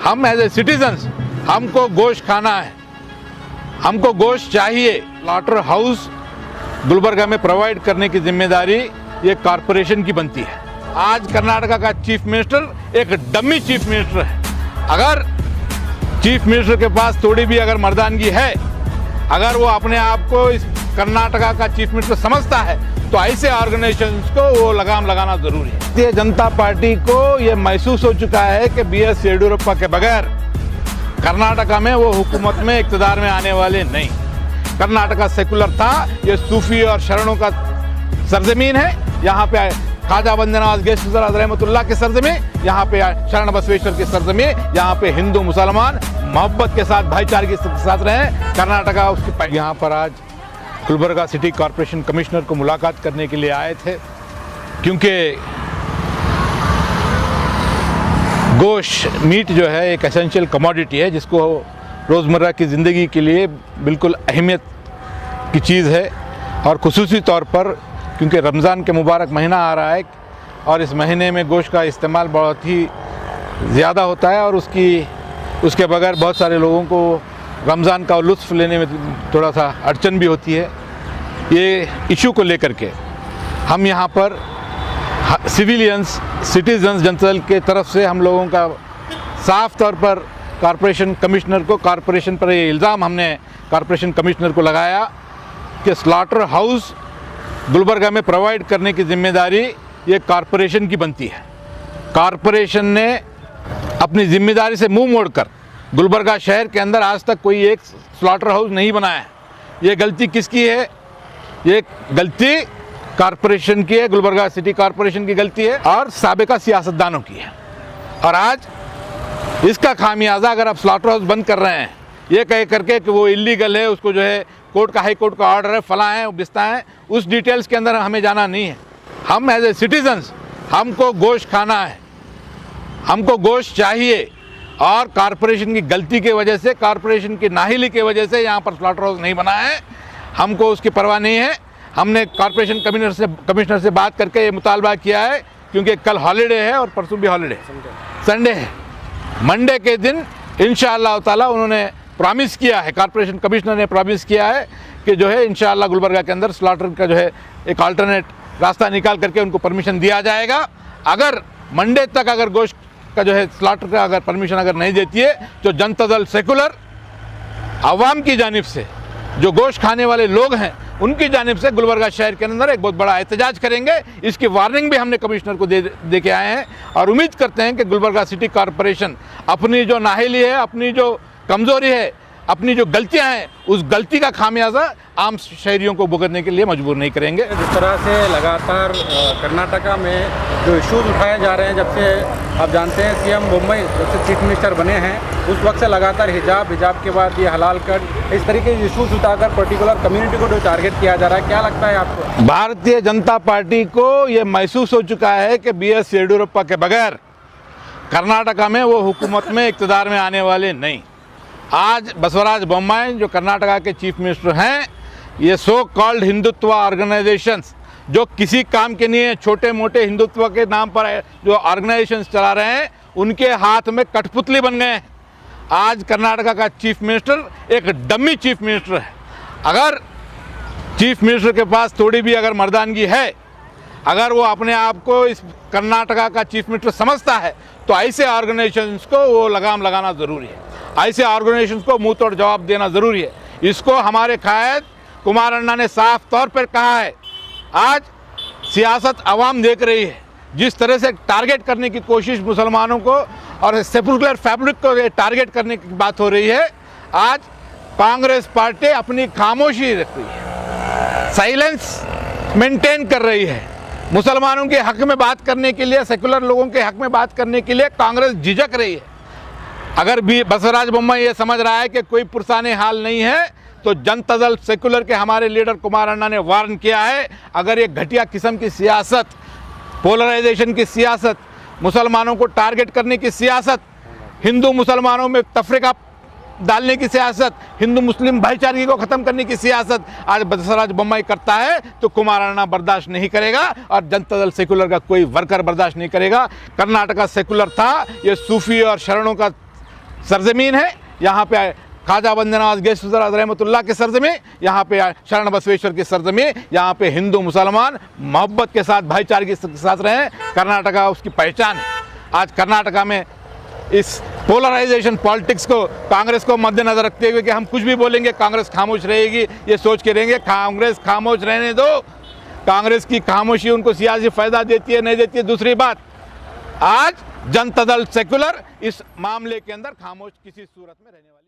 हम as a citizens हमको गोश्त खाना है, हमको गोश्त चाहिए। स्लॉटर हाउस गुलबर्गा में प्रोवाइड करने की जिम्मेदारी ये कॉरपोरेशन की बनती है। आज कर्नाटका का चीफ मिनिस्टर एक डमी चीफ मिनिस्टर है। अगर चीफ मिनिस्टर के पास थोड़ी भी अगर मर्दानगी है, अगर वो अपने आप को इस कर्नाटका का चीफ मिनिस्टर समझता है, तो ऐसे ऑर्गेनाइजेशंस को वो लगाम लगाना जरूरी है। भारतीय जनता पार्टी को ये महसूस हो चुका है कि BS येडियुरप्पा के बगैर कर्नाटका में वो हुकूमत में इक़्तिदार में आने वाले नहीं। कर्नाटका सेकुलर था, ये सूफी और शरणों का सरजमीन है। यहाँ पे ख्वाजा बंदेनवाज गेस्टुजर रहमतुल्लाह की सरजमीन, यहाँ पे शरण बसवेश्वर की सरजमीन, यहाँ पे हिंदू मुसलमान मोहब्बत के साथ भाईचारे के साथ रहे। कर्नाटका उसकी यहाँ पर आज गुलबर्गा सिटी कॉरपोरेशन कमिश्नर को मुलाकात करने के लिए आए थे, क्योंकि गोश्त मीट जो है एक एसेंशियल कमोडिटी है, जिसको रोज़मर्रा की ज़िंदगी के लिए बिल्कुल अहमियत की चीज़ है। और ख़ुसूसी तौर पर क्योंकि रमज़ान के मुबारक महीना आ रहा है और इस महीने में गोश्त का इस्तेमाल बहुत ही ज़्यादा होता है, और उसके बगैर बहुत सारे लोगों को रमज़ान का लुत्फ़ लेने में थोड़ा सा अड़चन भी होती है। ये इशू को लेकर के हम यहाँ पर सिविलियंस सिटीजन्स जनता के तरफ से हम लोगों का साफ तौर पर कॉरपोरेशन कमिश्नर को, कॉरपोरेशन पर ये इल्ज़ाम हमने कॉरपोरेशन कमिश्नर को लगाया कि स्लॉटर हाउस गुलबर्गा में प्रोवाइड करने की जिम्मेदारी ये कॉरपोरेशन की बनती है। कॉरपोरेशन ने अपनी जिम्मेदारी से मुंह मोड़कर गुलबर्गा शहर के अंदर आज तक कोई एक स्लॉटर हाउस नहीं बनाया है। ये गलती किसकी है? ये गलती कॉरपोरेशन की है, गुलबर्गा सिटी कॉरपोरेशन की गलती है और साबिका सियासतदानों की है। और आज इसका खामियाजा अगर आप स्लॉटर हाउस बंद कर रहे हैं ये कह करके कि वो इलीगल है, उसको जो है कोर्ट का हाई कोर्ट का ऑर्डर है, फलां है, बिस्ता है, उस डिटेल्स के अंदर हमें जाना नहीं है। हम एज ए सिटीजन्स हमको गोश्त खाना है, हमको गोश्त चाहिए। और कॉरपोरेशन की गलती की वजह से, कॉरपोरेशन की नाहिली की वजह से यहाँ पर स्लॉटर हाउस नहीं बना है। हमको उसकी परवाह नहीं है। हमने कॉरपोरेशन कमिश्नर से बात करके ये मुतालबा किया है, क्योंकि कल हॉलीडे है और परसों भी हॉलीडे संडे है। मंडे के दिन इंशाअल्लाह ताला उन्होंने प्रॉमिस किया है, कॉरपोरेशन कमिश्नर ने प्रॉमिस किया है कि जो है इंशाअल्लाह गुलबर्गा के अंदर स्लॉटर का जो है एक अल्टरनेट रास्ता निकाल करके उनको परमिशन दिया जाएगा। अगर मंडे तक अगर गोश्त का जो है स्लॉटर का अगर परमिशन अगर नहीं देती है, तो जनता दल सेकुलर आवाम की जानिब से, जो गोश्त खाने वाले लोग हैं उनकी जानिब से गुलबर्गा शहर के अंदर एक बहुत बड़ा एहतजाज करेंगे। इसकी वार्निंग भी हमने कमिश्नर को दे के आए हैं और उम्मीद करते हैं कि गुलबर्गा सिटी कॉरपोरेशन अपनी जो नाहिली है, अपनी जो कमज़ोरी है, अपनी जो गलतियां हैं, उस गलती का खामियाजा आम शहरियों को भुगतने के लिए मजबूर नहीं करेंगे। जिस तरह से लगातार कर्नाटका में जो इश्यूज उठाए जा रहे हैं, जब से आप जानते हैं CM मुंबई जब से चीफ मिनिस्टर बने हैं, उस वक्त से लगातार हिजाब के बाद ये हलाल कर, इस तरीके के इश्यूज उठाकर पर्टिकुलर कम्युनिटी को जो टारगेट किया जा रहा है, क्या लगता है आपको? भारतीय जनता पार्टी को ये महसूस हो चुका है कि BS येडियुरप्पा के बगैर कर्नाटका में वो हुकूमत में इक़्तिदार में आने वाले नहीं। आज बसवराज बोम्माई जो कर्नाटका के चीफ मिनिस्टर हैं, ये सो कॉल्ड हिंदुत्व ऑर्गेनाइजेशंस जो किसी काम के नहीं है, छोटे मोटे हिंदुत्व के नाम पर जो ऑर्गेनाइजेशंस चला रहे हैं, उनके हाथ में कठपुतली बन गए हैं। आज कर्नाटका का चीफ मिनिस्टर एक डमी चीफ मिनिस्टर है। अगर चीफ मिनिस्टर के पास थोड़ी भी अगर मर्दानगी है, अगर वो अपने आप को इस कर्नाटका का चीफ मिनिस्टर समझता है, तो ऐसे ऑर्गेनाइजेशंस को वो लगाम लगाना ज़रूरी है। ऐसे ऑर्गेनाइजेशंस को मुंह तोड़ जवाब देना ज़रूरी है। इसको हमारे कायद कुमार अन्ना ने साफ तौर पर कहा है। आज सियासत आवाम देख रही है, जिस तरह से टारगेट करने की कोशिश मुसलमानों को और सेकुलर फैब्रिक को टारगेट करने की बात हो रही है। आज कांग्रेस पार्टी अपनी खामोशी रख रही है, साइलेंस मेंटेन कर रही है। मुसलमानों के हक में बात करने के लिए, सेकुलर लोगों के हक में बात करने के लिए कांग्रेस झिझक रही है। अगर भी बसवराज बोम्माई ये समझ रहा है कि कोई पुरसाने हाल नहीं है, तो जनता दल सेकुलर के हमारे लीडर कुमार अन्ना ने वार्न किया है। अगर ये घटिया किस्म की सियासत, पोलराइजेशन की सियासत, मुसलमानों को टारगेट करने की सियासत, हिंदू मुसलमानों में तफरीका डालने की सियासत, हिंदू मुस्लिम भाईचारे को ख़त्म करने की सियासत आज बसवराज बोम्माई करता है, तो कुमार अन्ना बर्दाश्त नहीं करेगा और जनता दल सेकुलर का कोई वर्कर बर्दाश्त नहीं करेगा। कर्नाटका सेकुलर था, ये सूफी और शरणों का सरजमीन है, यहाँ पे ख्वाजा बंदनवाज गैसुद्दीन रहमतुल्लाह की सरजमीन, यहाँ पे शरण बसवेश्वर की सरजमीन, यहाँ पे हिंदू मुसलमान मोहब्बत के साथ भाईचारे के साथ रहे। कर्नाटका उसकी पहचान है। आज कर्नाटका में इस पोलराइजेशन पॉलिटिक्स को, कांग्रेस को मद्देनजर रखते हुए कि हम कुछ भी बोलेंगे कांग्रेस खामोश रहेगी, ये सोच के रहेंगे। कांग्रेस खामोश रहने दो। कांग्रेस की खामोशी उनको सियासी फायदा देती है नहीं देती है दूसरी बात। आज जनता दल सेक्युलर इस मामले के अंदर खामोश किसी सूरत में रहने वाली